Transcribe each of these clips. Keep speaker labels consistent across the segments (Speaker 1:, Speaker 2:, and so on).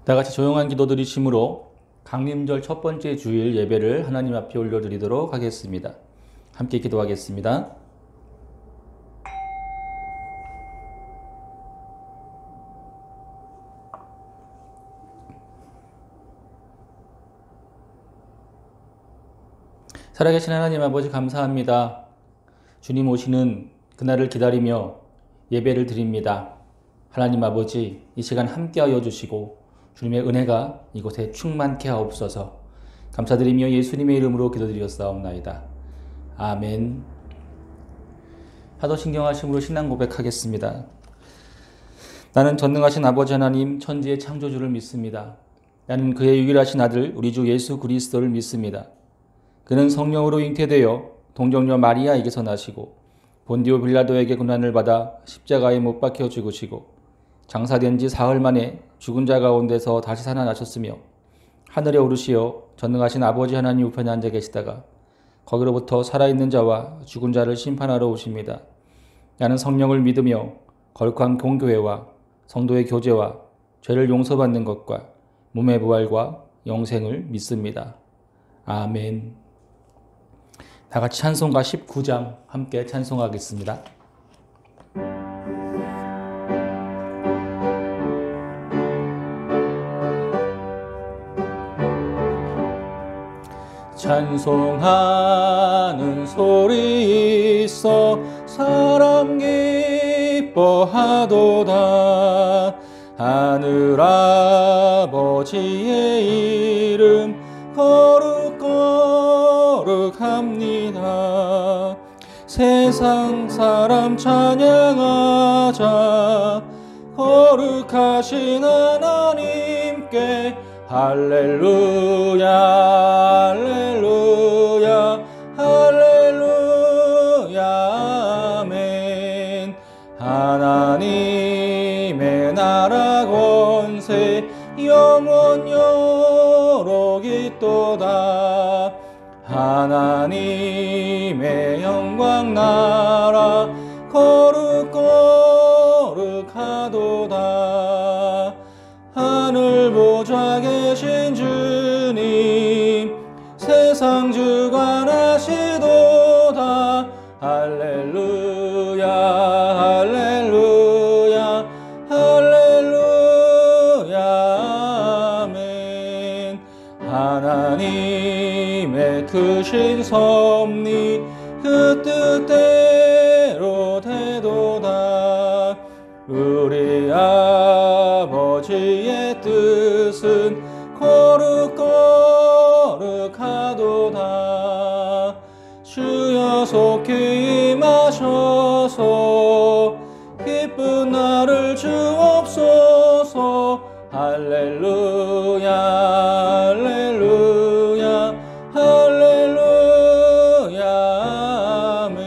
Speaker 1: 다 같이 조용한 기도 드리심으로 강림절 첫 번째 주일 예배를 하나님 앞에 올려드리도록 하겠습니다. 함께 기도하겠습니다. 살아계신 하나님 아버지 감사합니다. 주님 오시는 그날을 기다리며 예배를 드립니다. 하나님 아버지, 이 시간 함께하여 주시고 주님의 은혜가 이곳에 충만케 하옵소서. 감사드리며 예수님의 이름으로 기도드렸사옵나이다. 아멘. 하도신경하심으로 신앙 고백하겠습니다. 나는 전능하신 아버지 하나님 천지의 창조주를 믿습니다. 나는 그의 유일하신 아들 우리 주 예수 그리스도를 믿습니다. 그는 성령으로 잉태되어 동정녀 마리아에게서 나시고 본디오 빌라도에게 고난을 받아 십자가에 못 박혀 죽으시고 장사된 지 사흘 만에 죽은 자 가운데서 다시 살아나셨으며 하늘에 오르시어 전능하신 아버지 하나님 우편에 앉아 계시다가 거기로부터 살아있는 자와 죽은 자를 심판하러 오십니다. 나는 성령을 믿으며 거룩한 공교회와 성도의 교제와 죄를 용서받는 것과 몸의 부활과 영생을 믿습니다. 아멘. 다 같이 찬송가 19장 함께 찬송하겠습니다. 찬송하는 소리 있어 사람 기뻐하도다. 하늘 아버지의 이름 거룩거룩합니다. 세상 사람 찬양하자. 거룩하신 하나님께 할렐루야 할렐루야 할렐루야 아멘. 하나님의 나라 권세 영원토록 있도다. 하나님의 영광 나라 거룩거룩하도다. 하늘 보좌 계신 주님 세상 주관하시도다. 할렐루야 할렐루야 할렐루야 아멘. 하나님의 크신 섭리 그 뜻대로 되도다. 우리 아버지의 뜻은 거룩거룩하도다. 주여 속히 임하셔서 기쁜 날을 주옵소서. 할렐루야 할렐루야 할렐루야 아멘.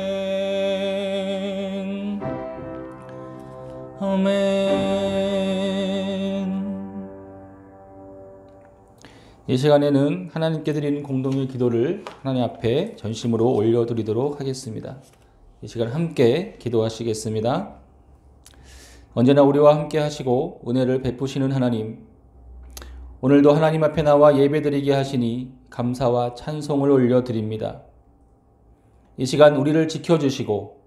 Speaker 1: 아멘. 이 시간에는 하나님께 드리는 공동의 기도를 하나님 앞에 전심으로 올려드리도록 하겠습니다. 이 시간 함께 기도하시겠습니다. 언제나 우리와 함께 하시고 은혜를 베푸시는 하나님, 오늘도 하나님 앞에 나와 예배드리게 하시니 감사와 찬송을 올려드립니다. 이 시간 우리를 지켜주시고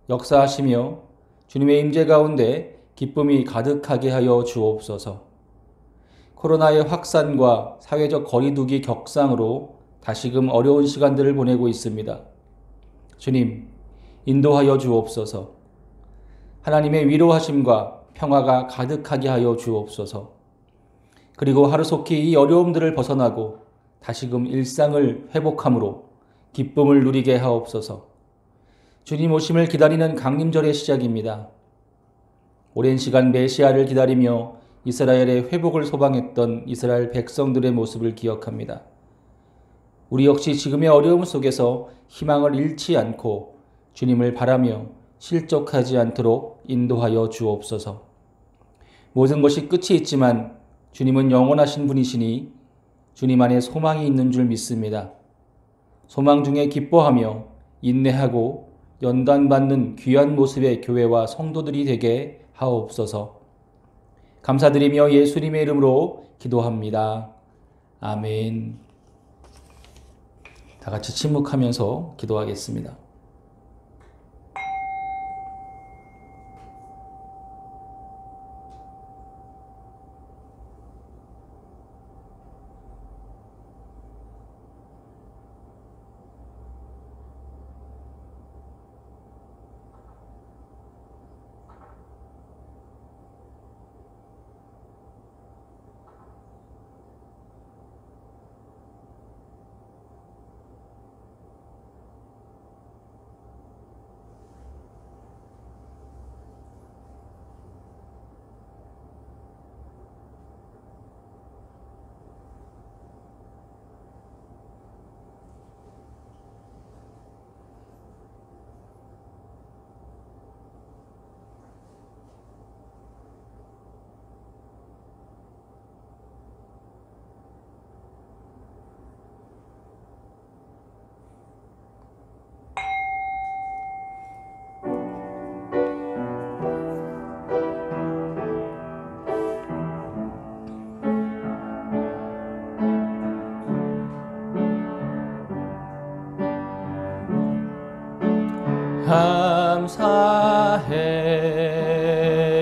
Speaker 1: 역사하시며 주님의 임재 가운데 기쁨이 가득하게 하여 주옵소서. 코로나의 확산과 사회적 거리두기 격상으로 다시금 어려운 시간들을 보내고 있습니다. 주님, 인도하여 주옵소서. 하나님의 위로하심과 평화가 가득하게 하여 주옵소서. 그리고 하루속히 이 어려움들을 벗어나고 다시금 일상을 회복함으로 기쁨을 누리게 하옵소서. 주님 오심을 기다리는 강림절의 시작입니다. 오랜 시간 메시아를 기다리며 이스라엘의 회복을 소망했던 이스라엘 백성들의 모습을 기억합니다. 우리 역시 지금의 어려움 속에서 희망을 잃지 않고 주님을 바라며 실족하지 않도록 인도하여 주옵소서. 모든 것이 끝이 있지만 주님은 영원하신 분이시니 주님 안에 소망이 있는 줄 믿습니다. 소망 중에 기뻐하며 인내하고 연단받는 귀한 모습의 교회와 성도들이 되게 하옵소서. 감사드리며 예수님의 이름으로 기도합니다. 아멘. 다 같이 침묵하면서 기도하겠습니다.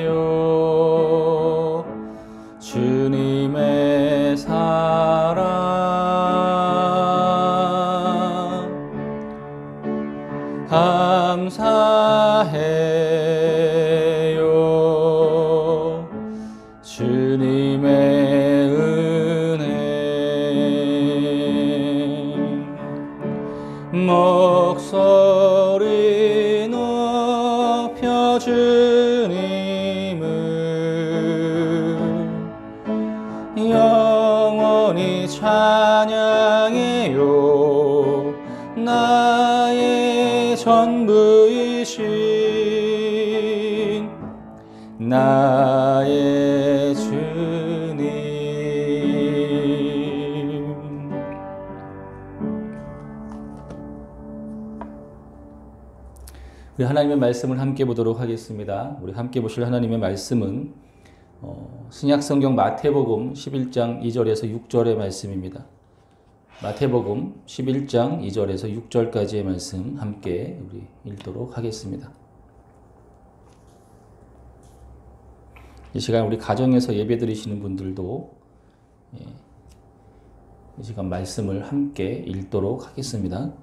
Speaker 1: 감사해요 주님의 사랑 감사해요 주님의 은혜 목소리 높여 주님을 영원히 찬양해요 나의 전부이신 나의 주님. 우리 하나님의 말씀을 함께 보도록 하겠습니다. 우리 함께 보실 하나님의 말씀은 신약성경 마태복음 11장 2절에서 6절의 말씀입니다. 마태복음 11장 2절에서 6절까지의 말씀 함께 우리 읽도록 하겠습니다. 이 시간 우리 가정에서 예배 드리시는 분들도 이 시간 말씀을 함께 읽도록 하겠습니다.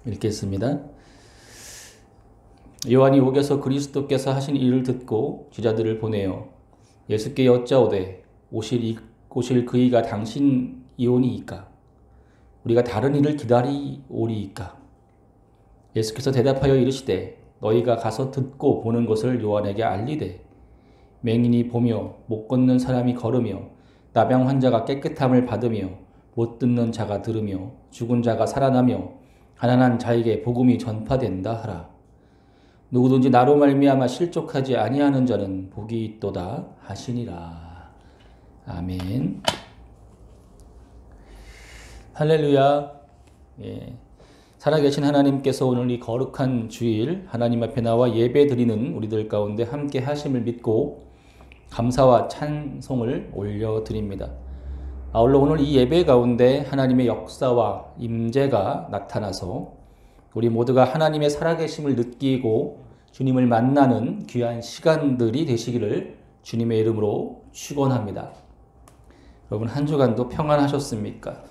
Speaker 1: 읽겠습니다. 요한이 옥에서 그리스도께서 하신 일을 듣고 제자들을 보내어 예수께 여짜오되 오실 그이가 당신이오니이까 우리가 다른 일을 기다리오리이까. 예수께서 대답하여 이르시되 너희가 가서 듣고 보는 것을 요한에게 알리되 맹인이 보며 못 걷는 사람이 걸으며 나병 환자가 깨끗함을 받으며 못 듣는 자가 들으며 죽은 자가 살아나며 가난한 자에게 복음이 전파된다 하라. 누구든지 나로 말미암아 실족하지 아니하는 자는 복이 있도다 하시니라. 아멘. 할렐루야. 살아계신 하나님께서 오늘 이 거룩한 주일 하나님 앞에 나와 예배 드리는 우리들 가운데 함께 하심을 믿고 감사와 찬송을 올려드립니다. 아울러 오늘 이 예배 가운데 하나님의 역사와 임재가 나타나서 우리 모두가 하나님의 살아계심을 느끼고 주님을 만나는 귀한 시간들이 되시기를 주님의 이름으로 축원합니다. 여러분 한 주간도 평안하셨습니까?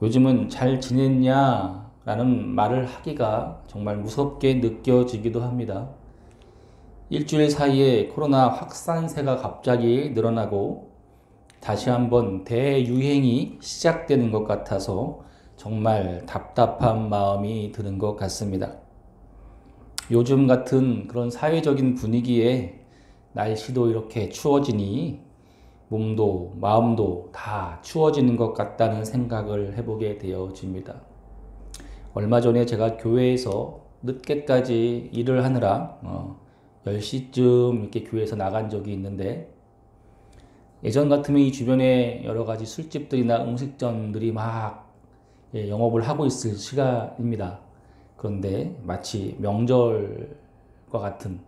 Speaker 1: 요즘은 잘 지냈냐라는 말을 하기가 정말 무섭게 느껴지기도 합니다. 일주일 사이에 코로나 확산세가 갑자기 늘어나고 다시 한번 대유행이 시작되는 것 같아서 정말 답답한 마음이 드는 것 같습니다. 요즘 같은 그런 사회적인 분위기에 날씨도 이렇게 추워지니 몸도 마음도 다 추워지는 것 같다는 생각을 해보게 되어집니다. 얼마 전에 제가 교회에서 늦게까지 일을 하느라 10시쯤 이렇게 교회에서 나간 적이 있는데 예전 같으면 이 주변에 여러 가지 술집들이나 음식점들이 막 영업을 하고 있을 시간입니다. 그런데 마치 명절과 같은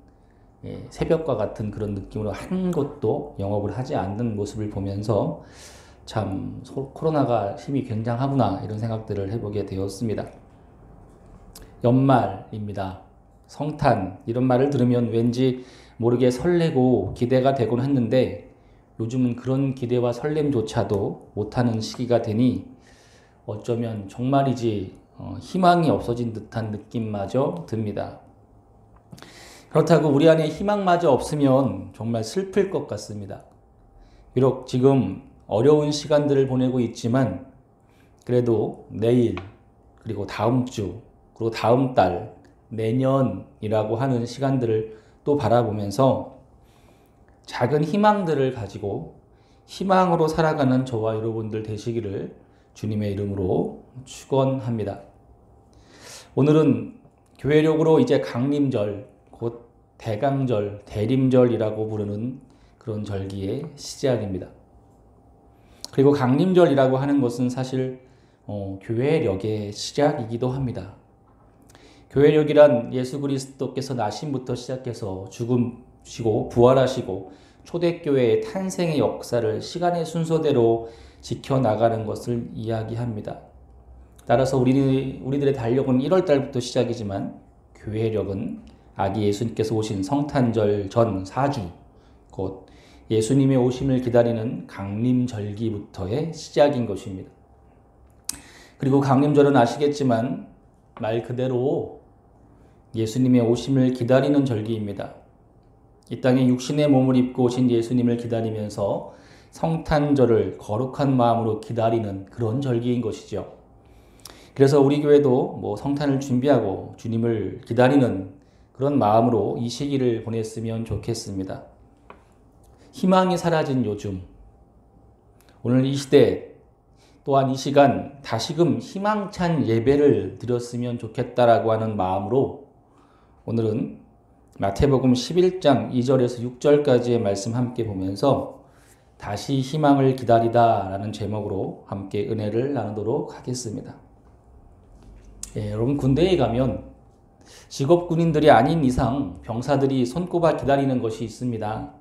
Speaker 1: 새벽과 같은 그런 느낌으로 한 곳도 영업을 하지 않는 모습을 보면서 참 코로나가 힘이 굉장하구나 이런 생각들을 해보게 되었습니다. 연말입니다. 성탄 이런 말을 들으면 왠지 모르게 설레고 기대가 되곤 했는데 요즘은 그런 기대와 설렘조차도 못하는 시기가 되니 어쩌면 정말이지 희망이 없어진 듯한 느낌마저 듭니다. 그렇다고 우리 안에 희망마저 없으면 정말 슬플 것 같습니다. 비록 지금 어려운 시간들을 보내고 있지만 그래도 내일 그리고 다음 주 그리고 다음 달 내년이라고 하는 시간들을 또 바라보면서 작은 희망들을 가지고 희망으로 살아가는 저와 여러분들 되시기를 주님의 이름으로 축원합니다. 오늘은 교회력으로 이제 강림절 곧 대강절, 대림절이라고 부르는 그런 절기의 시작입니다. 그리고 강림절이라고 하는 것은 사실 교회력의 시작이기도 합니다. 교회력이란 예수 그리스도께서 나심부터 시작해서 죽으시고 부활하시고 초대교회의 탄생의 역사를 시간의 순서대로 지켜나가는 것을 이야기합니다. 따라서 우리들의 달력은 1월 달부터 시작이지만 교회력은 아기 예수님께서 오신 성탄절 전 4주, 곧 예수님의 오심을 기다리는 강림절기부터의 시작인 것입니다. 그리고 강림절은 아시겠지만 말 그대로 예수님의 오심을 기다리는 절기입니다. 이 땅에 육신의 몸을 입고 오신 예수님을 기다리면서 성탄절을 거룩한 마음으로 기다리는 그런 절기인 것이죠. 그래서 우리 교회도 성탄을 준비하고 주님을 기다리는 그런 마음으로 이 시기를 보냈으면 좋겠습니다. 희망이 사라진 요즘, 오늘 이 시대 또한 이 시간 다시금 희망찬 예배를 드렸으면 좋겠다라고 하는 마음으로 오늘은 마태복음 11장 2절에서 6절까지의 말씀 함께 보면서 다시 희망을 기다리다 라는 제목으로 함께 은혜를 나누도록 하겠습니다. 여러분 군대에 가면 직업 군인들이 아닌 이상 병사들이 손꼽아 기다리는 것이 있습니다.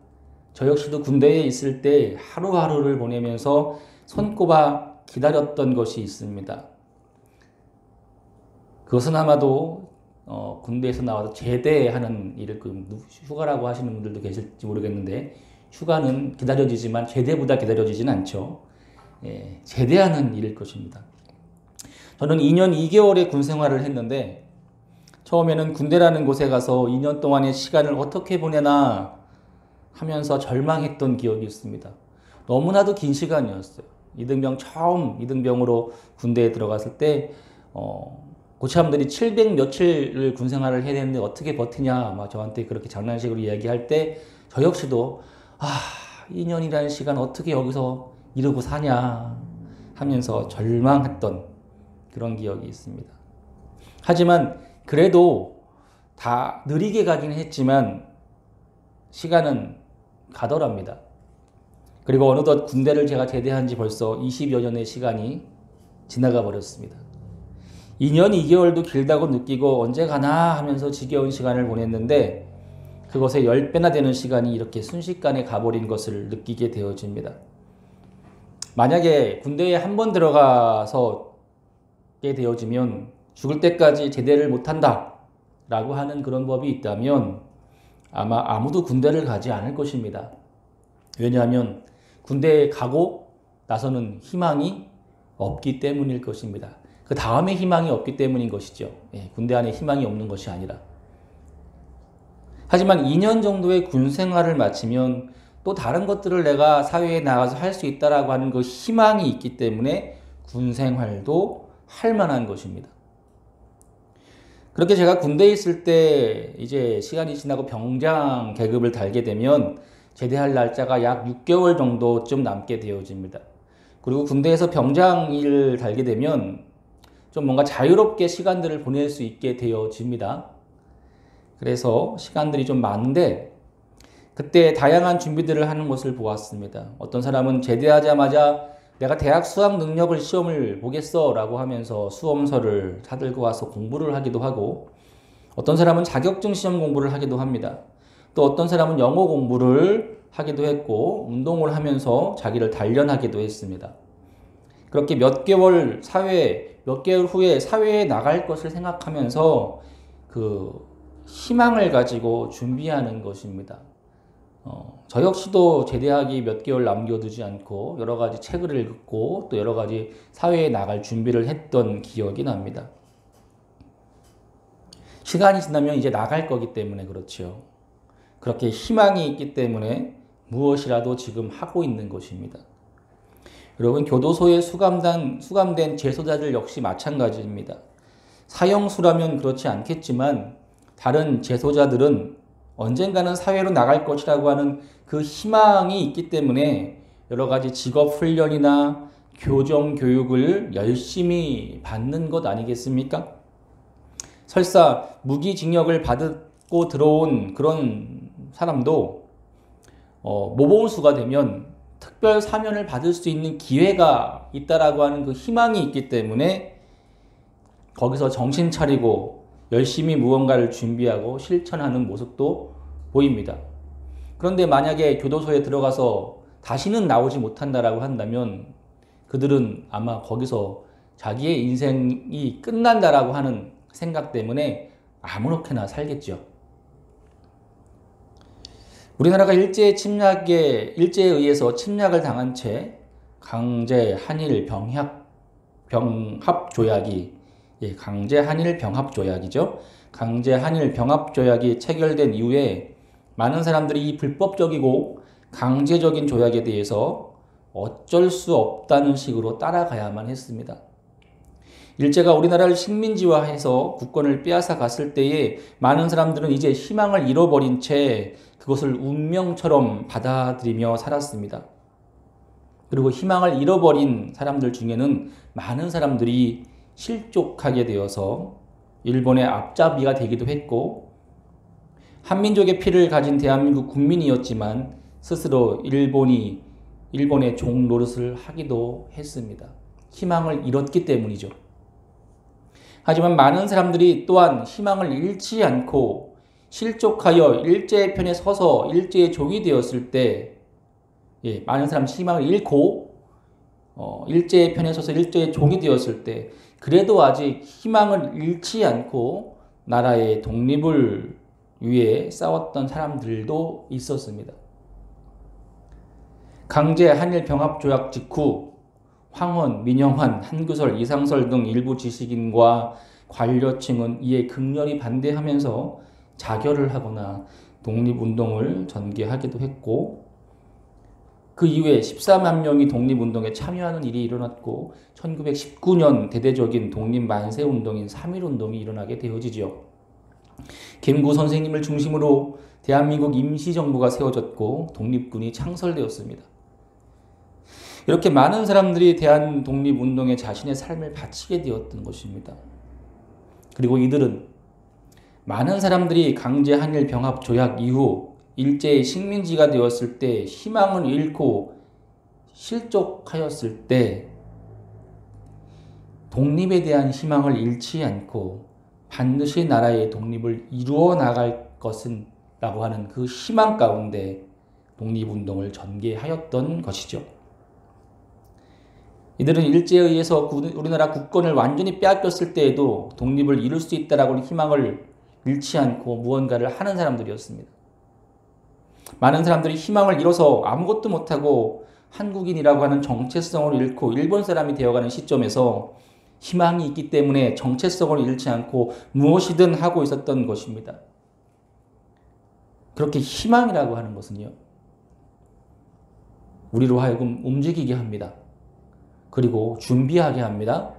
Speaker 1: 저 역시도 군대에 있을 때 하루하루를 보내면서 손꼽아 기다렸던 것이 있습니다. 그것은 아마도 군대에서 나와서 제대하는 일을 휴가라고 하시는 분들도 계실지 모르겠는데 휴가는 기다려지지만 제대보다 기다려지진 않죠. 제대하는 일일 것입니다. 저는 2년 2개월의 군 생활을 했는데 처음에는 군대라는 곳에 가서 2년 동안의 시간을 어떻게 보내나 하면서 절망했던 기억이 있습니다. 너무나도 긴 시간이었어요. 처음 이등병으로 군대에 들어갔을 때 고참들이 700 며칠을 군 생활을 해야 되는데 어떻게 버티냐 저한테 그렇게 장난식으로 이야기할 때 저 역시도 2년이라는 시간 어떻게 여기서 이러고 사냐 하면서 절망했던 그런 기억이 있습니다. 하지만 그래도 다 느리게 가긴 했지만 시간은 가더랍니다. 그리고 어느덧 군대를 제가 제대한 지 벌써 20여 년의 시간이 지나가 버렸습니다. 2년 2개월도 길다고 느끼고 언제 가나 하면서 지겨운 시간을 보냈는데 그것의 10배나 되는 시간이 이렇게 순식간에 가버린 것을 느끼게 되어집니다. 만약에 군대에 한 번 들어가서 되어지면 죽을 때까지 제대를 못한다 라고 하는 그런 법이 있다면 아마 아무도 군대를 가지 않을 것입니다. 왜냐하면 군대에 가고 나서는 희망이 없기 때문일 것입니다. 그 다음에 희망이 없기 때문인 것이죠. 군대 안에 희망이 없는 것이 아니라. 하지만 2년 정도의 군 생활을 마치면 또 다른 것들을 내가 사회에 나가서 할 수 있다라고 하는 그 희망이 있기 때문에 군 생활도 할 만한 것입니다. 그렇게 제가 군대에 있을 때 이제 시간이 지나고 병장 계급을 달게 되면 제대할 날짜가 약 6개월 정도쯤 남게 되어집니다. 그리고 군대에서 병장 일을 달게 되면 좀 뭔가 자유롭게 시간들을 보낼 수 있게 되어집니다. 그래서 시간들이 좀 많은데 그때 다양한 준비들을 하는 것을 보았습니다. 어떤 사람은 제대하자마자 내가 대학 수학 능력을 시험을 보겠어 라고 하면서 수험서를 사들고 와서 공부를 하기도 하고 어떤 사람은 자격증 시험 공부를 하기도 합니다. 또 어떤 사람은 영어 공부를 하기도 했고 운동을 하면서 자기를 단련하기도 했습니다. 그렇게 몇 개월 후에 사회에 나갈 것을 생각하면서 그 희망을 가지고 준비하는 것입니다. 저 역시도 제대하기 몇 개월 남겨두지 않고 여러 가지 책을 읽고 또 여러 가지 사회에 나갈 준비를 했던 기억이 납니다. 시간이 지나면 이제 나갈 거기 때문에 그렇죠. 그렇게 희망이 있기 때문에 무엇이라도 지금 하고 있는 것입니다. 여러분, 교도소에 수감된 재소자들 역시 마찬가지입니다. 사형수라면 그렇지 않겠지만 다른 재소자들은 언젠가는 사회로 나갈 것이라고 하는 그 희망이 있기 때문에 여러 가지 직업 훈련이나 교정 교육을 열심히 받는 것 아니겠습니까? 설사 무기징역을 받고 들어온 그런 사람도 모범수가 되면 특별 사면을 받을 수 있는 기회가 있다라고 하는 그 희망이 있기 때문에 거기서 정신 차리고 열심히 무언가를 준비하고 실천하는 모습도 보입니다. 그런데 만약에 교도소에 들어가서 다시는 나오지 못한다라고 한다면 그들은 아마 거기서 자기의 인생이 끝난다라고 하는 생각 때문에 아무렇게나 살겠죠. 우리나라가 일제에 의해서 침략을 당한 채 강제 한일 병합 조약이 강제 한일 병합 조약이죠. 강제 한일 병합 조약이 체결된 이후에 많은 사람들이 이 불법적이고 강제적인 조약에 대해서 어쩔 수 없다는 식으로 따라가야만 했습니다. 일제가 우리나라를 식민지화해서 국권을 빼앗아 갔을 때에 많은 사람들은 이제 희망을 잃어버린 채 그것을 운명처럼 받아들이며 살았습니다. 그리고 희망을 잃어버린 사람들 중에는 많은 사람들이 실족하게 되어서 일본의 앞잡이가 되기도 했고 한민족의 피를 가진 대한민국 국민이었지만 스스로 일본의 종 노릇을 하기도 했습니다. 희망을 잃었기 때문이죠. 하지만 많은 사람들이 또한 희망을 잃지 않고 실족하여 일제의 편에 서서 일제의 종이 되었을 때 많은 사람이 희망을 잃고 일제의 편에 서서 일제의 종이 되었을 때 그래도 아직 희망을 잃지 않고 나라의 독립을 위해 싸웠던 사람들도 있었습니다. 강제 한일 병합 조약 직후 황헌, 민영환, 한규설, 이상설 등 일부 지식인과 관료층은 이에 극렬히 반대하면서 자결을 하거나 독립운동을 전개하기도 했고 그 이후에 14만 명이 독립운동에 참여하는 일이 일어났고 1919년 대대적인 독립만세운동인 3.1운동이 일어나게 되어지죠. 김구 선생님을 중심으로 대한민국 임시정부가 세워졌고 독립군이 창설되었습니다. 이렇게 많은 사람들이 대한 독립운동에 자신의 삶을 바치게 되었던 것입니다. 그리고 이들은 많은 사람들이 강제 한일 병합 조약 이후 일제의 식민지가 되었을 때 희망을 잃고 실족하였을 때 독립에 대한 희망을 잃지 않고 반드시 나라의 독립을 이루어 나갈 것은 라고 하는 그 희망 가운데 독립운동을 전개하였던 것이죠. 이들은 일제에 의해서 우리나라 국권을 완전히 빼앗겼을 때에도 독립을 이룰 수 있다라고 희망을 잃지 않고 무언가를 하는 사람들이었습니다. 많은 사람들이 희망을 잃어서 아무것도 못하고 한국인이라고 하는 정체성을 잃고 일본 사람이 되어가는 시점에서 희망이 있기 때문에 정체성을 잃지 않고 무엇이든 하고 있었던 것입니다. 그렇게 희망이라고 하는 것은요, 우리로 하여금 움직이게 합니다. 그리고 준비하게 합니다.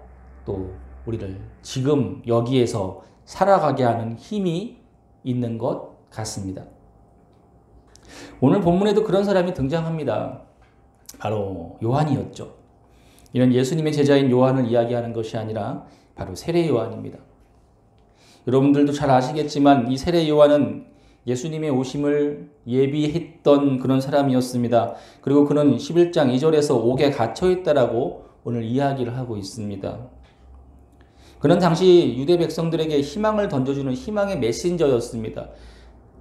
Speaker 1: 또 우리를 지금 여기에서 살아가게 하는 힘이 있는 것 같습니다. 오늘 본문에도 그런 사람이 등장합니다. 바로 요한이었죠. 이는 예수님의 제자인 요한을 이야기하는 것이 아니라 바로 세례 요한입니다. 여러분들도 잘 아시겠지만 이 세례 요한은 예수님의 오심을 예비했던 그런 사람이었습니다. 그리고 그는 11장 2절에서 옥에 갇혀있다라고 오늘 이야기를 하고 있습니다. 그는 당시 유대 백성들에게 희망을 던져주는 희망의 메신저였습니다.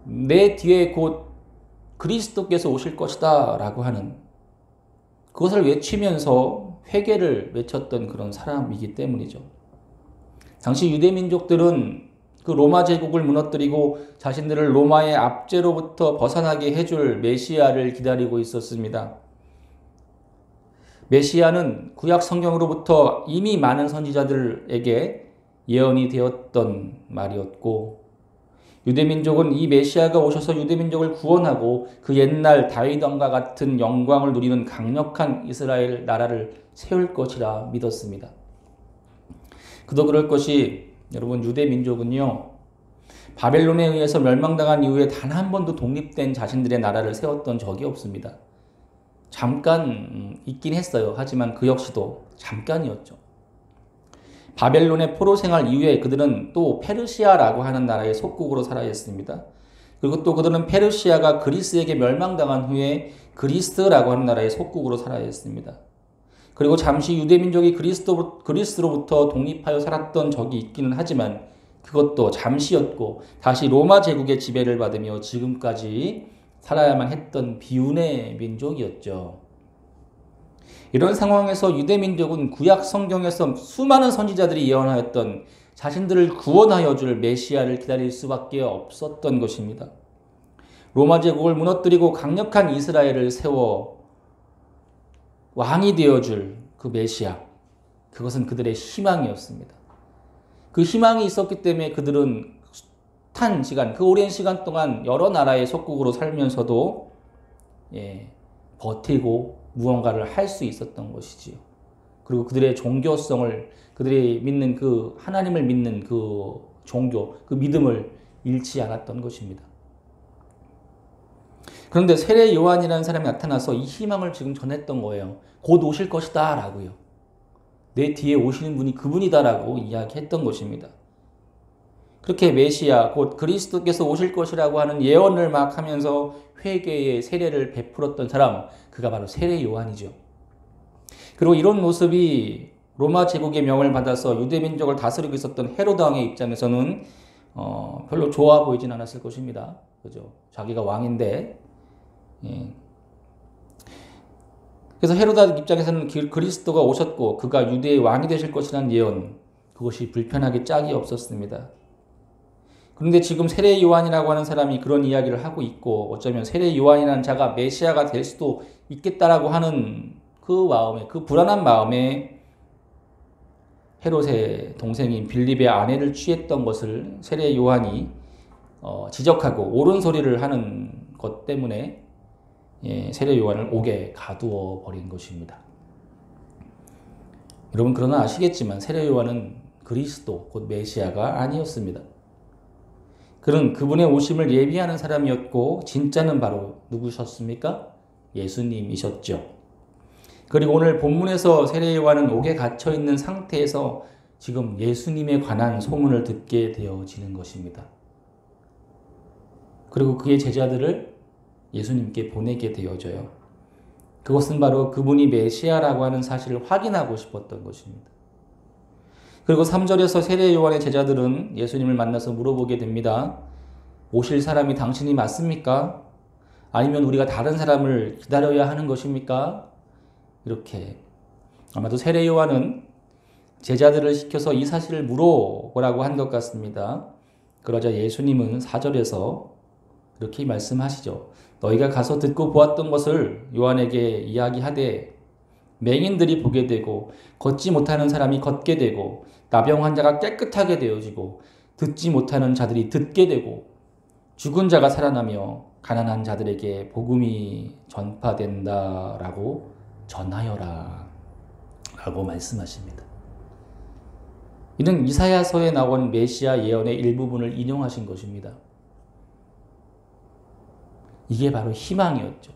Speaker 1: 내 뒤에 곧 그리스도께서 오실 것이다 라고 하는 그것을 외치면서 회개를 외쳤던 그런 사람이기 때문이죠. 당시 유대민족들은 그 로마 제국을 무너뜨리고 자신들을 로마의 압제로부터 벗어나게 해줄 메시아를 기다리고 있었습니다. 메시아는 구약 성경으로부터 이미 많은 선지자들에게 예언이 되었던 말이었고, 유대민족은 이 메시아가 오셔서 유대민족을 구원하고 그 옛날 다윗 왕과 같은 영광을 누리는 강력한 이스라엘 나라를 세울 것이라 믿었습니다. 그도 그럴 것이, 여러분, 유대민족은요, 바벨론에 의해서 멸망당한 이후에 단 한 번도 독립된 자신들의 나라를 세웠던 적이 없습니다. 잠깐 있긴 했어요. 하지만 그 역시도 잠깐이었죠. 바벨론의 포로 생활 이후에 그들은 또 페르시아라고 하는 나라의 속국으로 살아야 했습니다. 그리고 또 그들은 페르시아가 그리스에게 멸망당한 후에 그리스라고 하는 나라의 속국으로 살아야 했습니다. 그리고 잠시 유대민족이 그리스로부터 독립하여 살았던 적이 있기는 하지만 그것도 잠시였고 다시 로마 제국의 지배를 받으며 지금까지 살아야만 했던 비운의 민족이었죠. 이런 상황에서 유대민족은 구약 성경에서 수많은 선지자들이 예언하였던 자신들을 구원하여 줄 메시아를 기다릴 수밖에 없었던 것입니다. 로마 제국을 무너뜨리고 강력한 이스라엘을 세워 왕이 되어줄 그 메시아, 그것은 그들의 희망이었습니다. 그 희망이 있었기 때문에 그들은 그 오랜 시간 동안 여러 나라의 속국으로 살면서도 버티고 무언가를 할 수 있었던 것이지요. 그리고 그들의 종교성을, 그들이 믿는 그 하나님을 믿는 그 종교, 그 믿음을 잃지 않았던 것입니다. 그런데 세례 요한이라는 사람이 나타나서 이 희망을 지금 전했던 거예요. 곧 오실 것이다 라고요. 내 뒤에 오시는 분이 그분이다 라고 이야기했던 것입니다. 그렇게 메시아, 곧 그리스도께서 오실 것이라고 하는 예언을 막 하면서 회개의 세례를 베풀었던 사람, 그가 바로 세례 요한이죠. 그리고 이런 모습이 로마 제국의 명을 받아서 유대민족을 다스리고 있었던 헤로드 왕의 입장에서는 별로 좋아 보이진 않았을 것입니다. 그죠? 자기가 왕인데. 그래서 헤로드 입장에서는 그리스도가 오셨고 그가 유대의 왕이 되실 것이라는 예언, 그것이 불편하게 짝이 없었습니다. 그런데 지금 세례 요한이라고 하는 사람이 그런 이야기를 하고 있고 어쩌면 세례 요한이라는 자가 메시아가 될 수도 있겠다라고 하는 그 마음에, 그 불안한 마음에 헤롯의 동생인 빌립의 아내를 취했던 것을 세례 요한이 지적하고 옳은 소리를 하는 것 때문에 세례 요한을 옥에 가두어 버린 것입니다. 여러분, 그러나 아시겠지만 세례 요한은 그리스도, 곧 메시아가 아니었습니다. 그는 그분의 오심을 예비하는 사람이었고 진짜는 바로 누구셨습니까? 예수님이셨죠. 그리고 오늘 본문에서 세례 요한은 옥에 갇혀 있는 상태에서 지금 예수님에 관한 소문을 듣게 되어지는 것입니다. 그리고 그의 제자들을 예수님께 보내게 되어져요. 그것은 바로 그분이 메시아라고 하는 사실을 확인하고 싶었던 것입니다. 그리고 3절에서 세례 요한의 제자들은 예수님을 만나서 물어보게 됩니다. 오실 사람이 당신이 맞습니까? 아니면 우리가 다른 사람을 기다려야 하는 것입니까? 이렇게. 아마도 세례 요한은 제자들을 시켜서 이 사실을 물어보라고 한 것 같습니다. 그러자 예수님은 4절에서 이렇게 말씀하시죠. 너희가 가서 듣고 보았던 것을 요한에게 이야기하되 맹인들이 보게 되고 걷지 못하는 사람이 걷게 되고 나병 환자가 깨끗하게 되어지고 듣지 못하는 자들이 듣게 되고 죽은 자가 살아나며 가난한 자들에게 복음이 전파된다라고 전하여라 라고 말씀하십니다. 이는 이사야서에 나온 메시아 예언의 일부분을 인용하신 것입니다. 이게 바로 희망이었죠.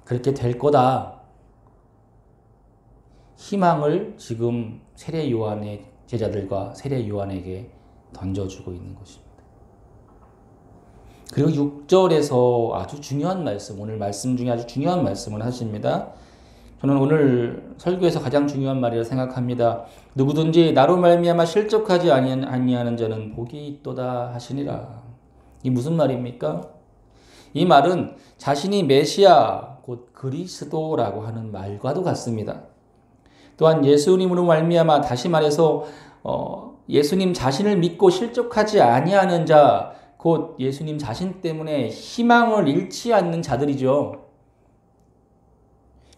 Speaker 1: 그렇게 될 거다. 희망을 지금 세례 요한의 제자들과 세례 요한에게 던져주고 있는 것입니다. 그리고 6절에서 아주 중요한 말씀, 오늘 말씀 중에 아주 중요한 말씀을 하십니다. 저는 오늘 설교에서 가장 중요한 말이라 생각합니다. 누구든지 나로 말미암아 실족하지 아니하는 자는 복이 있도다 하시니라. 이 무슨 말입니까? 이 말은 자신이 메시아 곧 그리스도라고 하는 말과도 같습니다. 또한 예수님으로 말미암아 다시 말해서 예수님 자신을 믿고 실족하지 아니하는 자, 곧 예수님 자신 때문에 희망을 잃지 않는 자들이죠.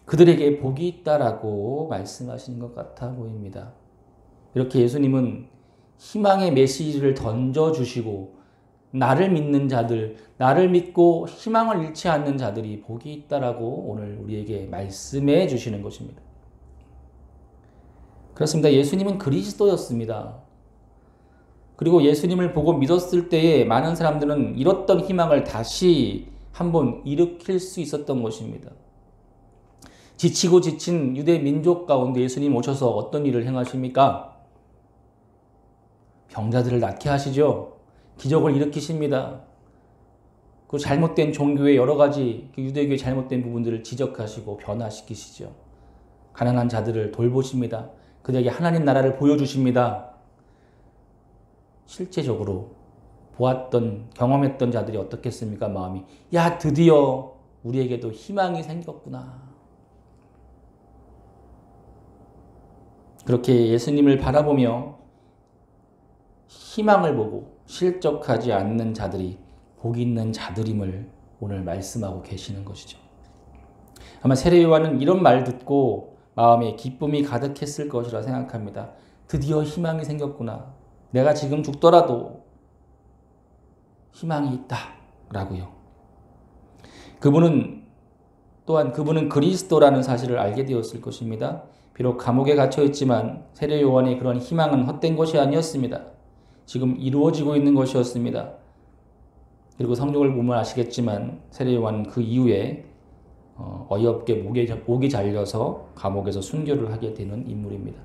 Speaker 1: 그들에게 복이 있다라고 말씀하시는 것 같아 보입니다. 이렇게 예수님은 희망의 메시지를 던져주시고 나를 믿는 자들, 나를 믿고 희망을 잃지 않는 자들이 복이 있다라고 오늘 우리에게 말씀해 주시는 것입니다. 그렇습니다. 예수님은 그리스도였습니다. 그리고 예수님을 보고 믿었을 때에 많은 사람들은 잃었던 희망을 다시 한번 일으킬 수 있었던 것입니다. 지치고 지친 유대 민족 가운데 예수님 오셔서 어떤 일을 행하십니까? 병자들을 낫게 하시죠. 기적을 일으키십니다. 그 잘못된 종교의 여러 가지 유대교의 잘못된 부분들을 지적하시고 변화시키시죠. 가난한 자들을 돌보십니다. 그들에게 하나님 나라를 보여주십니다. 실제적으로 보았던 경험했던 자들이 어떻겠습니까? 마음이 야 드디어 우리에게도 희망이 생겼구나. 그렇게 예수님을 바라보며 희망을 보고 실족하지 않는 자들이 복 있는 자들임을 오늘 말씀하고 계시는 것이죠. 아마 세례 요한은 이런 말 듣고 마음에 기쁨이 가득했을 것이라 생각합니다. 드디어 희망이 생겼구나. 내가 지금 죽더라도 희망이 있다 라고요. 그분은 그리스도라는 사실을 알게 되었을 것입니다. 비록 감옥에 갇혀 있지만 세례 요한의 그런 희망은 헛된 것이 아니었습니다. 지금 이루어지고 있는 것이었습니다. 그리고 성경을 보면 아시겠지만 세례 요한은 그 이후에 어이없게 목이 잘려서 감옥에서 순교를 하게 되는 인물입니다.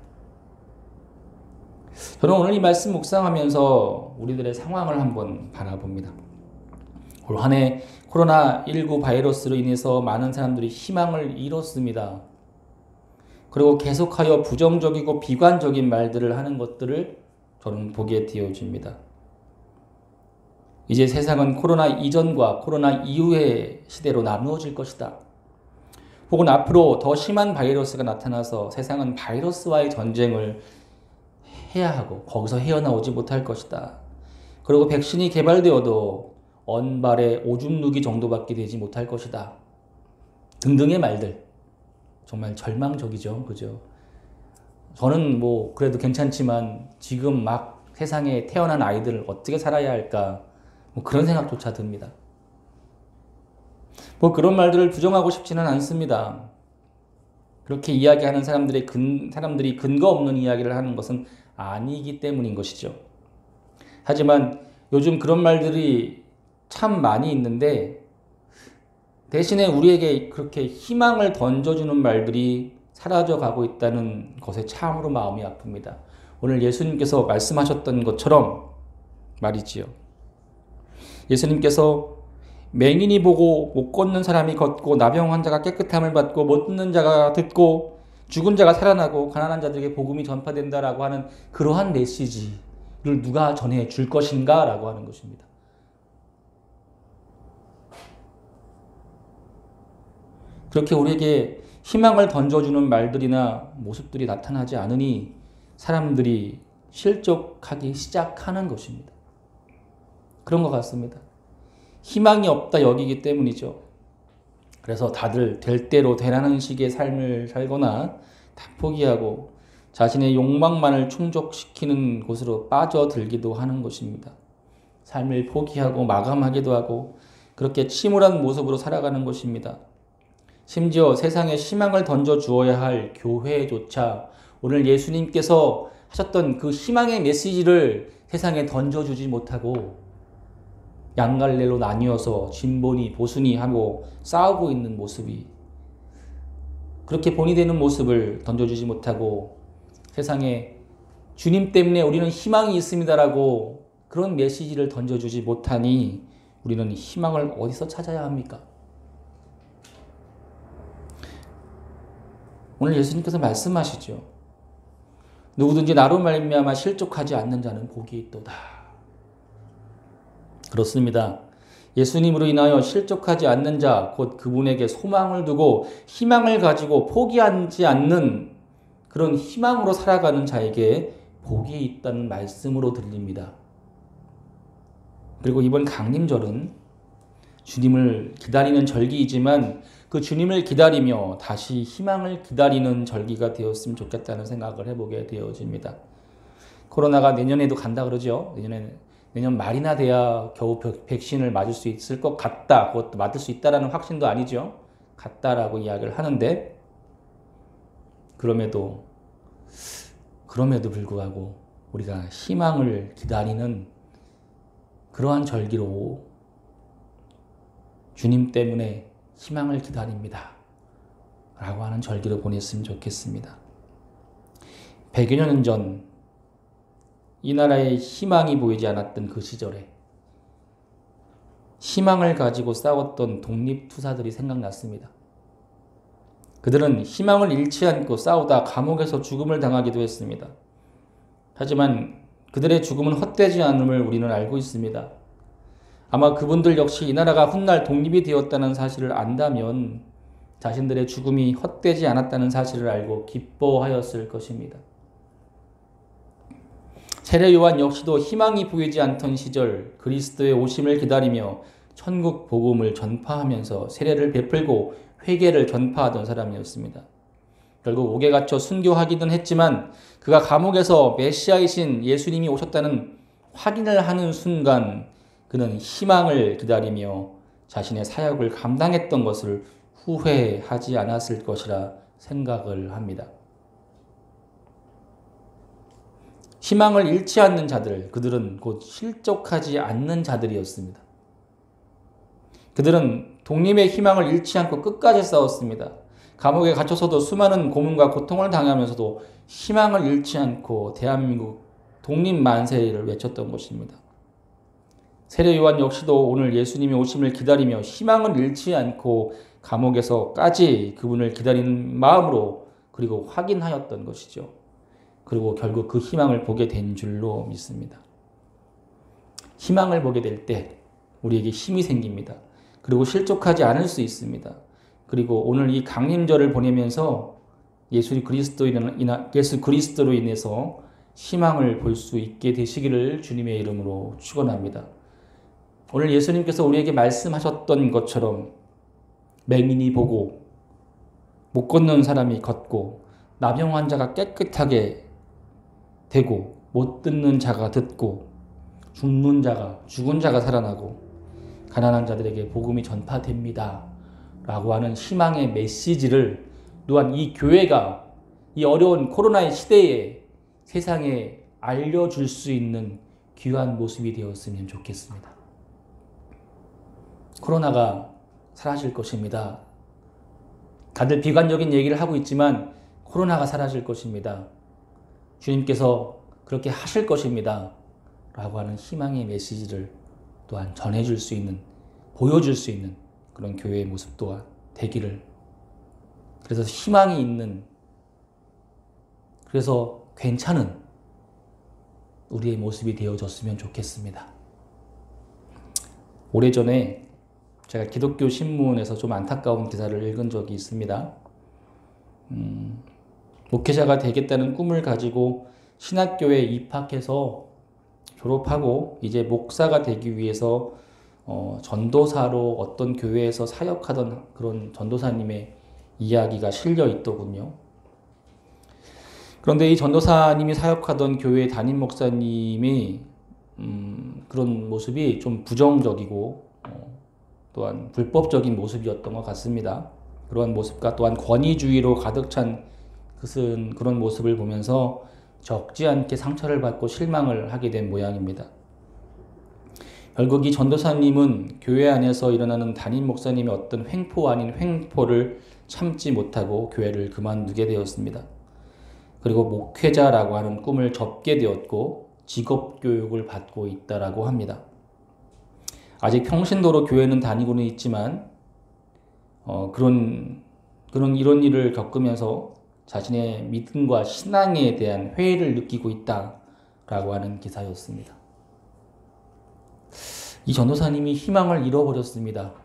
Speaker 1: 저는 오늘 이 말씀 묵상하면서 우리들의 상황을 한번 바라봅니다. 올 한 해 코로나19 바이러스로 인해서 많은 사람들이 희망을 잃었습니다. 그리고 계속하여 부정적이고 비관적인 말들을 하는 것들을 저는 보게 되어집니다. 이제 세상은 코로나 이전과 코로나 이후의 시대로 나누어질 것이다. 혹은 앞으로 더 심한 바이러스가 나타나서 세상은 바이러스와의 전쟁을 해야 하고 거기서 헤어나오지 못할 것이다. 그리고 백신이 개발되어도 언발의 오줌 누기 정도밖에 되지 못할 것이다. 등등의 말들. 정말 절망적이죠. 그죠? 저는 그래도 괜찮지만 지금 막 세상에 태어난 아이들을 어떻게 살아야 할까 그런 생각조차 듭니다. 그런 말들을 부정하고 싶지는 않습니다. 그렇게 이야기하는 사람들이 근거 없는 이야기를 하는 것은 아니기 때문인 것이죠. 하지만 요즘 그런 말들이 참 많이 있는데 대신에 우리에게 그렇게 희망을 던져주는 말들이 사라져가고 있다는 것에 참으로 마음이 아픕니다. 오늘 예수님께서 말씀하셨던 것처럼 말이지요. 예수님께서 맹인이 보고 못 걷는 사람이 걷고 나병 환자가 깨끗함을 받고 못 듣는 자가 듣고 죽은 자가 살아나고 가난한 자들에게 복음이 전파된다라고 하는 그러한 메시지를 누가 전해줄 것인가 라고 하는 것입니다. 그렇게 우리에게 희망을 던져주는 말들이나 모습들이 나타나지 않으니 사람들이 실족하기 시작하는 것입니다. 그런 것 같습니다. 희망이 없다 여기기 때문이죠. 그래서 다들 될 대로 되라는 식의 삶을 살거나 다 포기하고 자신의 욕망만을 충족시키는 곳으로 빠져들기도 하는 것입니다. 삶을 포기하고 마감하기도 하고 그렇게 침울한 모습으로 살아가는 것입니다. 심지어 세상에 희망을 던져주어야 할 교회조차 오늘 예수님께서 하셨던 그 희망의 메시지를 세상에 던져주지 못하고 양갈래로 나뉘어서 진보니 보수니 하고 싸우고 있는 모습이 그렇게 본이 되는 모습을 던져주지 못하고 세상에 주님 때문에 우리는 희망이 있습니다라고 그런 메시지를 던져주지 못하니 우리는 희망을 어디서 찾아야 합니까? 오늘 예수님께서 말씀하시죠. 누구든지 나로 말미암아 실족하지 않는 자는 복이 있도다. 그렇습니다. 예수님으로 인하여 실족하지 않는 자, 곧 그분에게 소망을 두고 희망을 가지고 포기하지 않는 그런 희망으로 살아가는 자에게 복이 있다는 말씀으로 들립니다. 그리고 이번 강림절은 주님을 기다리는 절기이지만 그 주님을 기다리며 다시 희망을 기다리는 절기가 되었으면 좋겠다는 생각을 해보게 되어집니다. 코로나가 내년에도 간다 그러죠. 내년 말이나 돼야 겨우 백신을 맞을 수 있을 것 같다. 그것도 맞을 수 있다라는 확신도 아니죠. 같다라고 이야기를 하는데 그럼에도 불구하고 우리가 희망을 기다리는 그러한 절기로 주님 때문에 희망을 기다립니다. 라고 하는 절기로 보냈으면 좋겠습니다. 100여 년 전 이 나라에 희망이 보이지 않았던 그 시절에 희망을 가지고 싸웠던 독립투사들이 생각났습니다. 그들은 희망을 잃지 않고 싸우다 감옥에서 죽음을 당하기도 했습니다. 하지만 그들의 죽음은 헛되지 않음을 우리는 알고 있습니다. 아마 그분들 역시 이 나라가 훗날 독립이 되었다는 사실을 안다면 자신들의 죽음이 헛되지 않았다는 사실을 알고 기뻐하였을 것입니다. 세례 요한 역시도 희망이 보이지 않던 시절 그리스도의 오심을 기다리며 천국 복음을 전파하면서 세례를 베풀고 회개를 전파하던 사람이었습니다. 결국 옥에 갇혀 순교하기는 했지만 그가 감옥에서 메시아이신 예수님이 오셨다는 확인을 하는 순간 그는 희망을 기다리며 자신의 사역을 감당했던 것을 후회하지 않았을 것이라 생각을 합니다. 희망을 잃지 않는 자들, 그들은 곧 실족하지 않는 자들이었습니다. 그들은 독립의 희망을 잃지 않고 끝까지 싸웠습니다. 감옥에 갇혀서도 수많은 고문과 고통을 당하면서도 희망을 잃지 않고 대한민국 독립 만세를 외쳤던 것입니다. 세례 요한 역시도 오늘 예수님의 오심을 기다리며 희망을 잃지 않고 감옥에서까지 그분을 기다리는 마음으로 그리고 확인하였던 것이죠. 그리고 결국 그 희망을 보게 된 줄로 믿습니다. 희망을 보게 될 때 우리에게 힘이 생깁니다. 그리고 실족하지 않을 수 있습니다. 그리고 오늘 이 강림절을 보내면서 예수 그리스도로 인해서 희망을 볼 수 있게 되시기를 주님의 이름으로 축원합니다. 오늘 예수님께서 우리에게 말씀하셨던 것처럼 맹인이 보고 못 걷는 사람이 걷고 나병 환자가 깨끗하게 되고 못 듣는 자가 듣고 죽은 자가 살아나고 가난한 자들에게 복음이 전파됩니다. 라고 하는 희망의 메시지를 또한 이 교회가 이 어려운 코로나의 시대에 세상에 알려줄 수 있는 귀한 모습이 되었으면 좋겠습니다. 코로나가 사라질 것입니다. 다들 비관적인 얘기를 하고 있지만 코로나가 사라질 것입니다. 주님께서 그렇게 하실 것입니다. 라고 하는 희망의 메시지를 또한 전해줄 수 있는, 보여줄 수 있는 그런 교회의 모습 또한 되기를, 그래서 희망이 있는, 그래서 괜찮은 우리의 모습이 되어졌으면 좋겠습니다. 오래전에 제가 기독교 신문에서 좀 안타까운 기사를 읽은 적이 있습니다. 목회자가 되겠다는 꿈을 가지고 신학교에 입학해서 졸업하고 이제 목사가 되기 위해서 전도사로 어떤 교회에서 사역하던 그런 전도사님의 이야기가 실려 있더군요. 그런데 이 전도사님이 사역하던 교회 담임 목사님이 그런 모습이 좀 부정적이고 또한 불법적인 모습이었던 것 같습니다. 그런 모습과 또한 권위주의로 가득 찬 그런 모습을 보면서 적지 않게 상처를 받고 실망을 하게 된 모양입니다. 결국 이 전도사님은 교회 안에서 일어나는 담임 목사님의 어떤 횡포 아닌 횡포를 참지 못하고 교회를 그만두게 되었습니다. 그리고 목회자라고 하는 꿈을 접게 되었고 직업교육을 받고 있다라고 합니다. 아직 평신도로 교회는 다니고는 있지만 이런 일을 겪으면서 자신의 믿음과 신앙에 대한 회의를 느끼고 있다라고 하는 기사였습니다. 이 전도사님이 희망을 잃어버렸습니다.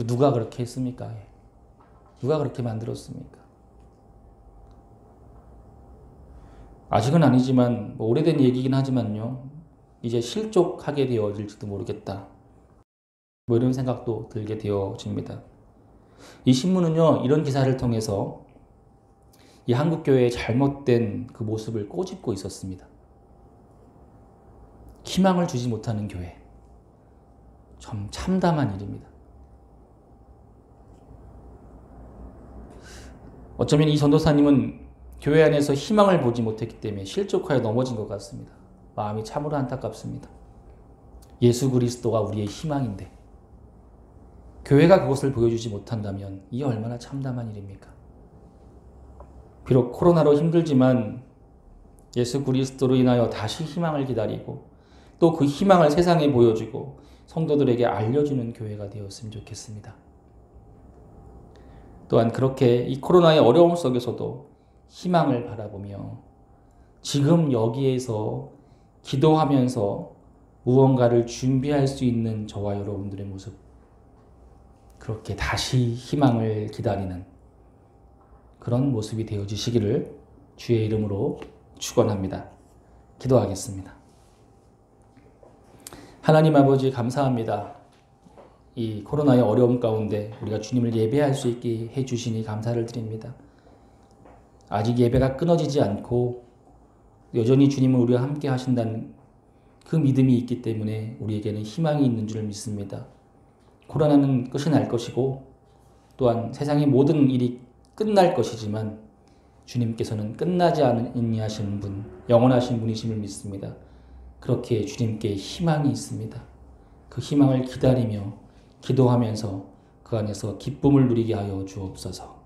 Speaker 1: 누가 그렇게 했습니까? 누가 그렇게 만들었습니까? 아직은 아니지만 오래된 얘기긴 하지만요. 이제 실족하게 되어질지도 모르겠다. 이런 생각도 들게 되어집니다. 이 신문은요. 이런 기사를 통해서 이 한국교회의 잘못된 그 모습을 꼬집고 있었습니다. 희망을 주지 못하는 교회. 참 참담한 일입니다. 어쩌면 이 전도사님은 교회 안에서 희망을 보지 못했기 때문에 실족하여 넘어진 것 같습니다. 마음이 참으로 안타깝습니다. 예수 그리스도가 우리의 희망인데 교회가 그것을 보여주지 못한다면 이게 얼마나 참담한 일입니까? 비록 코로나로 힘들지만 예수 그리스도로 인하여 다시 희망을 기다리고 또 그 희망을 세상에 보여주고 성도들에게 알려주는 교회가 되었으면 좋겠습니다. 또한 그렇게 이 코로나의 어려움 속에서도 희망을 바라보며 지금 여기에서 기도하면서 무언가를 준비할 수 있는 저와 여러분들의 모습, 그렇게 다시 희망을 기다리는 그런 모습이 되어지시기를 주의 이름으로 축원합니다. 기도하겠습니다. 하나님 아버지 감사합니다. 이 코로나의 어려움 가운데 우리가 주님을 예배할 수 있게 해주시니 감사를 드립니다. 아직 예배가 끊어지지 않고 여전히 주님은 우리와 함께 하신다는 그 믿음이 있기 때문에 우리에게는 희망이 있는 줄 믿습니다. 코로나는 끝이 날 것이고 또한 세상의 모든 일이 끝날 것이지만 주님께서는 끝나지 아니하시는 분, 영원하신 분이심을 믿습니다. 그렇게 주님께 희망이 있습니다. 그 희망을 기다리며 기도하면서 그 안에서 기쁨을 누리게 하여 주옵소서.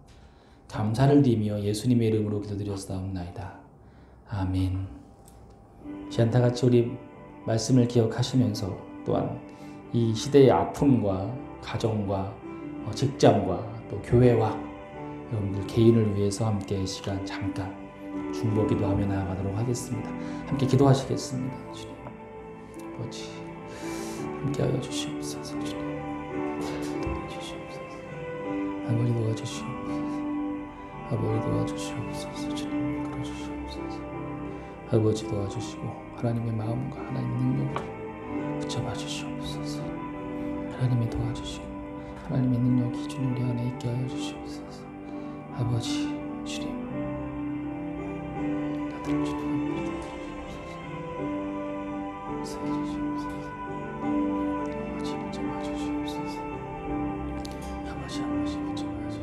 Speaker 1: 감사를 드리며 예수님의 이름으로 기도드렸사옵나이다. 아멘. 시안타같이 우리 말씀을 기억하시면서 또한 이 시대의 아픔과 가정과 직장과 또 교회와 여러분들 개인을 위해서 함께 시간 잠깐 중보 기도하며 나아가도록 하겠습니다. 함께 기도하시겠습니다. 주님 아버지 함께하여 주시옵소서. 주님 도와주시옵소서. 아버지 도와주시옵소서. 아버지 도와주시옵소서. 주님 이끌어주시옵소서. 아버지 도와주시고 하나님의 마음과 하나님의 능력을 붙잡아 주시옵소서. 하나님이 도와주시고 하나님의 능력이 주님 우리 안에 있게 하여 주시옵소서. 아버지 주님 다들 주님 세주시옵소서. 아버지 붙잡아 주시옵소서. 아버지 붙잡아 주시옵소서.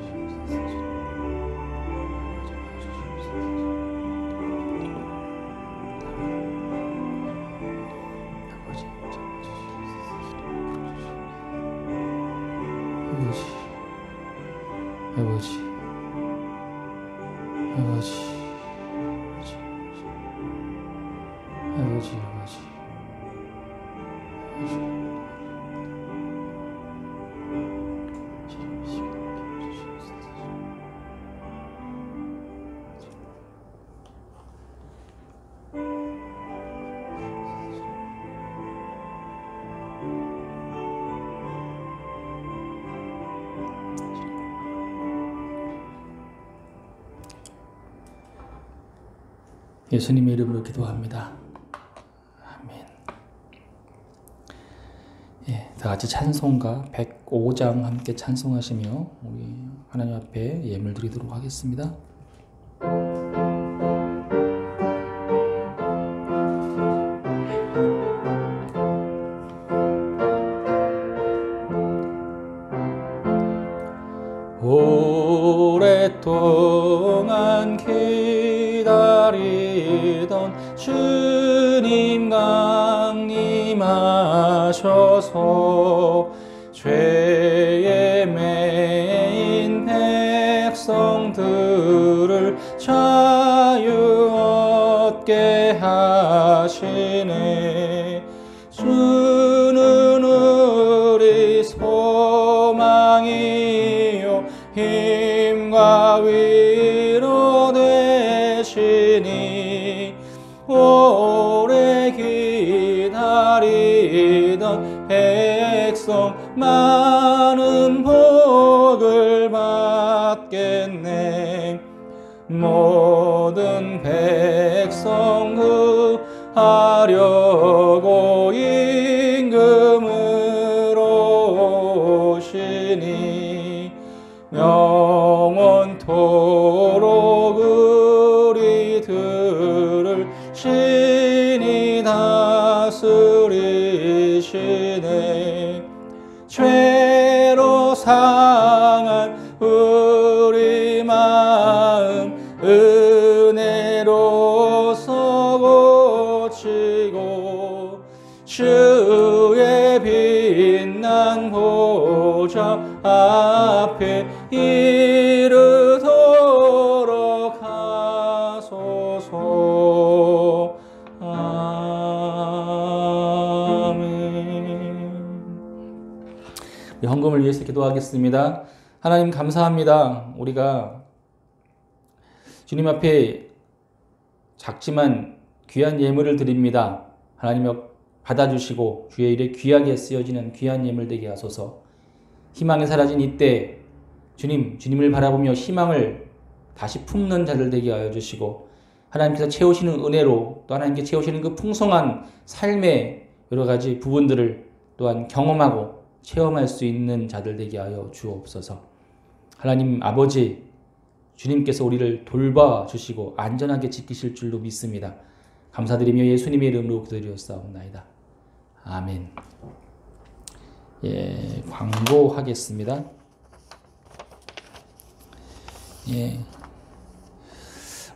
Speaker 1: 예수님의 이름으로 기도합니다. 아멘. 예, 다 같이 찬송가 105장 함께 찬송하시며 우리 하나님 앞에 예물 드리도록 하겠습니다. 오랫동안 기다리던 주님 강림하셔서 죄에 매인 백성들을 자유 얻게 하시네. 주는 우리 소망이요 힘과 위로 되시니 오래 기다리 드리던 백성 많은 복을 받겠네. 모든 백성 구하려고 임금으로 오시니 영원토록 우리들을 신이 다스리시네. 죄로 상한 우리 마음 은혜로서 고치고 주의 빛난 보좌 앞에 이르도록 하소서. 아멘. 헌금을 위해서 기도하겠습니다. 하나님 감사합니다. 우리가 주님 앞에 작지만 귀한 예물을 드립니다. 하나님 받아주시고 주의 일에 귀하게 쓰여지는 귀한 예물 되게 하소서. 희망이 사라진 이때 주님을 바라보며 희망을 다시 품는 자들 되게 하여 주시고, 하나님께서 채우시는 은혜로 또 하나님께 채우시는 그 풍성한 삶의 여러 가지 부분들을 또한 경험하고 체험할 수 있는 자들 되게 하여 주옵소서. 하나님 아버지, 주님께서 우리를 돌봐주시고 안전하게 지키실 줄로 믿습니다. 감사드리며 예수님의 이름으로 기도드렸사옵나이다. 아멘. 예, 광고하겠습니다. 예.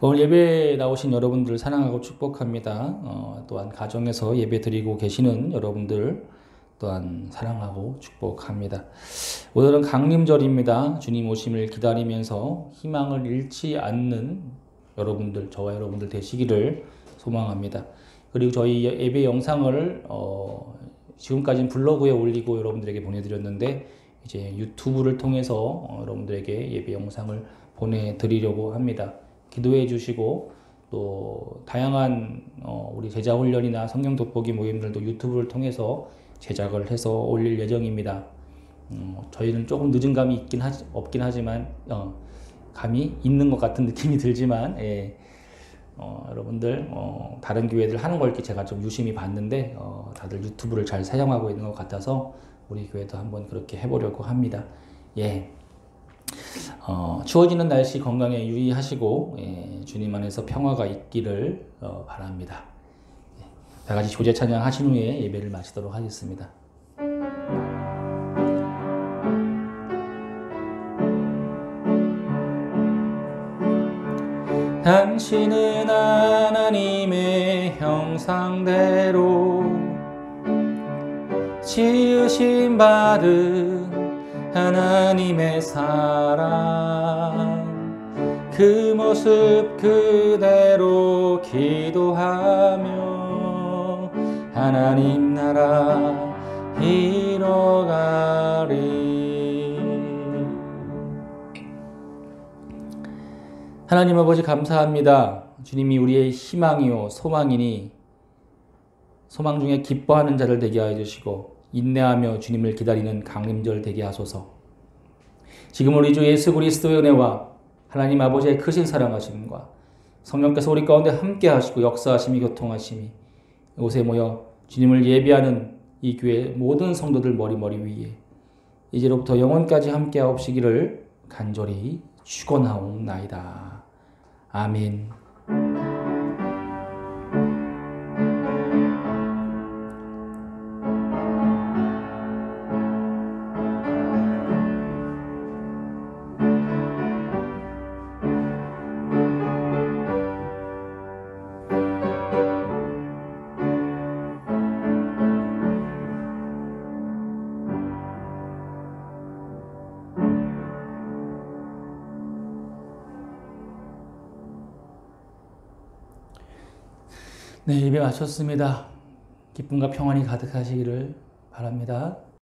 Speaker 1: 오늘 예배에 나오신 여러분들 사랑하고 축복합니다. 또한 가정에서 예배 드리고 계시는 여러분들 또한 사랑하고 축복합니다. 오늘은 강림절입니다. 주님 오심을 기다리면서 희망을 잃지 않는 여러분들, 저와 여러분들 되시기를 소망합니다. 그리고 저희 예배 영상을 지금까지는 블로그에 올리고 여러분들에게 보내드렸는데 이제 유튜브를 통해서 여러분들에게 예배 영상을 보내드리려고 합니다. 기도해 주시고 또 다양한 우리 제자 훈련이나 성경 돋보기 모임들도 유튜브를 통해서 제작을 해서 올릴 예정입니다. 저희는 조금 늦은 감이 없긴 하지만 감이 있는 것 같은 느낌이 들지만 여러분들 다른 교회들 하는 걸 이렇게 제가 좀 유심히 봤는데 다들 유튜브를 잘 사용하고 있는 것 같아서 우리 교회도 한번 그렇게 해보려고 합니다. 예. 추워지는 날씨 건강에 유의하시고 주님 안에서 평화가 있기를 바랍니다. 다 같이 조제 찬양 하신 후에 예배를 마치도록 하겠습니다. 당신은 하나님의 형상대로 지으심 받은 하나님의 사랑, 그 모습 그대로 기도하며 하나님 나라 이뤄가리. 하나님 아버지 감사합니다. 주님이 우리의 희망이요 소망이니 소망 중에 기뻐하는 자를 되게 하여 주시고 인내하며 주님을 기다리는 강림절 되게 하소서. 지금 우리 주 예수 그리스도의 은혜와 하나님 아버지의 크신 사랑하심과 성령께서 우리 가운데 함께 하시고 역사하심이 교통하심이 이곳에 모여 주님을 예배하는 이 교회 모든 성도들 머리 위에 이제로부터 영원까지 함께 하옵시기를 간절히 축원하옵나이다. 아멘. 네, 예배 마쳤습니다. 기쁨과 평안이 가득하시기를 바랍니다.